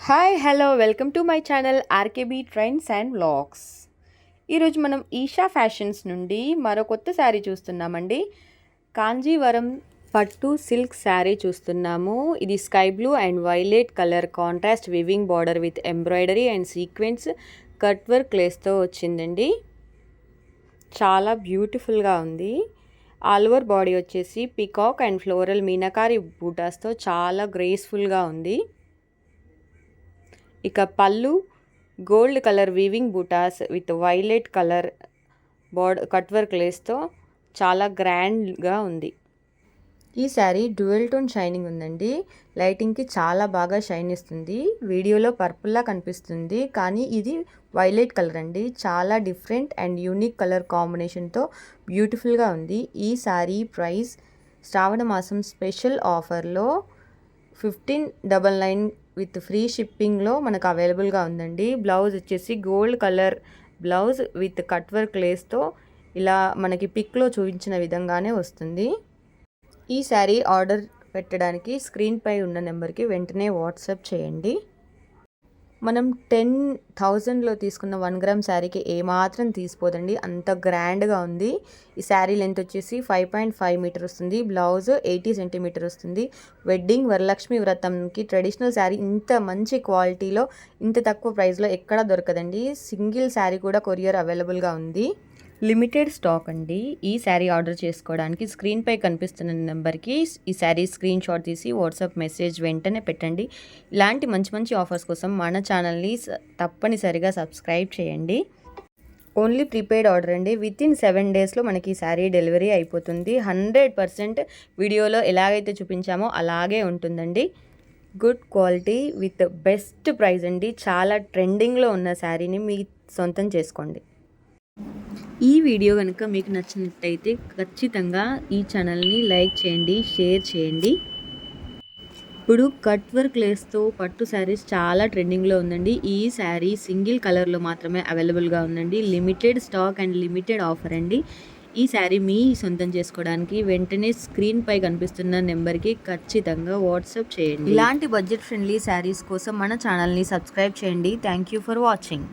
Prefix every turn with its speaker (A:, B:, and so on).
A: Hi hello welcome to my channel RKB trends and vlogs. ఈరోజు మనం Isha fashions నుండి మరో కొత్త శారీ చూస్తున్నామండి. కాంజీవరం పట్టు సిల్క్ శారీ చూస్తున్నాము. ఇది sky blue and violet colour contrast weaving border with embroidery and sequence cut work లేస్తో వచ్చిందండి. చాలా బ్యూటిఫుల్గా ఉంది. ఆల్ ఓవర్ బాడీ వచ్చేసి పికాక్ అండ్ ఫ్లోరల్ మీనాకారి బూటాస్తో చాలా గ్రేస్ఫుల్గా ఉంది. ఇక పళ్ళు గోల్డ్ కలర్ వీవింగ్ బూటాస్ with violet colour cut work లేస్తో చాలా గ్రాండ్గా ఉంది. ఈ శారీ డ్యూయల్ టోన్ షైనింగ్ ఉందండి. లైటింగ్కి చాలా బాగా షైన్ ఇస్తుంది. వీడియోలో పర్పుల్లా కనిపిస్తుంది కానీ ఇది వైలెట్ కలర్ అండి. చాలా డిఫరెంట్ అండ్ యూనిక్ కలర్ కాంబినేషన్తో బ్యూటిఫుల్గా ఉంది. ఈ శారీ ప్రైస్ శ్రావణ మాసం స్పెషల్ ఆఫర్లో 1599 విత్ ఫ్రీ షిప్పింగ్లో మనకు అవైలబుల్గా ఉందండి. బ్లౌజ్ వచ్చేసి gold colour blouse with cut work లేస్తో ఇలా మనకి పిక్లో చూపించిన విధంగానే వస్తుంది. ఈ శారీ ఆర్డర్ పెట్టడానికి స్క్రీన్పై ఉన్న నెంబర్కి వెంటనే వాట్సాప్ చేయండి. మనం 10,000లో తీసుకున్న 1 గ్రామ్ శారీకి ఏమాత్రం తీసిపోదండి, అంత గ్రాండ్గా ఉంది. ఈ శారీ లెంత్ వచ్చేసి 5.5 మీటర్ వస్తుంది. బ్లౌజ్ 80 సెంటీమీటర్ వస్తుంది. వెడ్డింగ్ వరలక్ష్మి వ్రతంకి ట్రెడిషనల్ శారీ ఇంత మంచి క్వాలిటీలో ఇంత తక్కువ ప్రైస్లో ఎక్కడా దొరకదండి. సింగిల్ శారీ కూడా కొరియర్ అవైలబుల్గా ఉంది. లిమిటెడ్ స్టాక్ అండి. ఈ శారీ ఆర్డర్ చేసుకోవడానికి స్క్రీన్పై కనిపిస్తున్న నెంబర్కి ఈ శారీ స్క్రీన్ షాట్ తీసి వాట్సాప్ మెసేజ్ వెంటనే పెట్టండి. ఇలాంటి మంచి మంచి ఆఫర్స్ కోసం మన ఛానల్ని తప్పనిసరిగా సబ్స్క్రైబ్ చేయండి. ఓన్లీ ప్రీపెయిడ్ ఆర్డర్ అండి. వితిన్ 7 డేస్లో మనకి ఈ శారీ డెలివరీ అయిపోతుంది. 100% వీడియోలో ఎలాగైతే చూపించామో అలాగే ఉంటుందండి. Good quality with best price అండి. చాలా ట్రెండింగ్లో ఉన్న శారీని మీ సొంతం చేసుకోండి. ఈ వీడియో కనుక మీకు నచ్చినట్టయితే ఖచ్చితంగా ఈ ఛానల్ని లైక్ చేయండి, షేర్ చేయండి. ఇప్పుడు కట్ వర్క్ లేస్తో పట్టు శారీస్ చాలా ట్రెండింగ్లో ఉందండి. ఈ శారీ సింగిల్ కలర్లో మాత్రమే అవైలబుల్గా ఉందండి. Limited stock and limited offer అండి. ఈ శారీ మీ సొంతం చేసుకోవడానికి వెంటనే స్క్రీన్పై కనిపిస్తున్న నెంబర్కి ఖచ్చితంగా వాట్సాప్ చేయండి. ఇలాంటి బడ్జెట్ ఫ్రెండ్లీ శారీస్ కోసం మన ఛానల్ని సబ్స్క్రైబ్ చేయండి. Thank you for watching.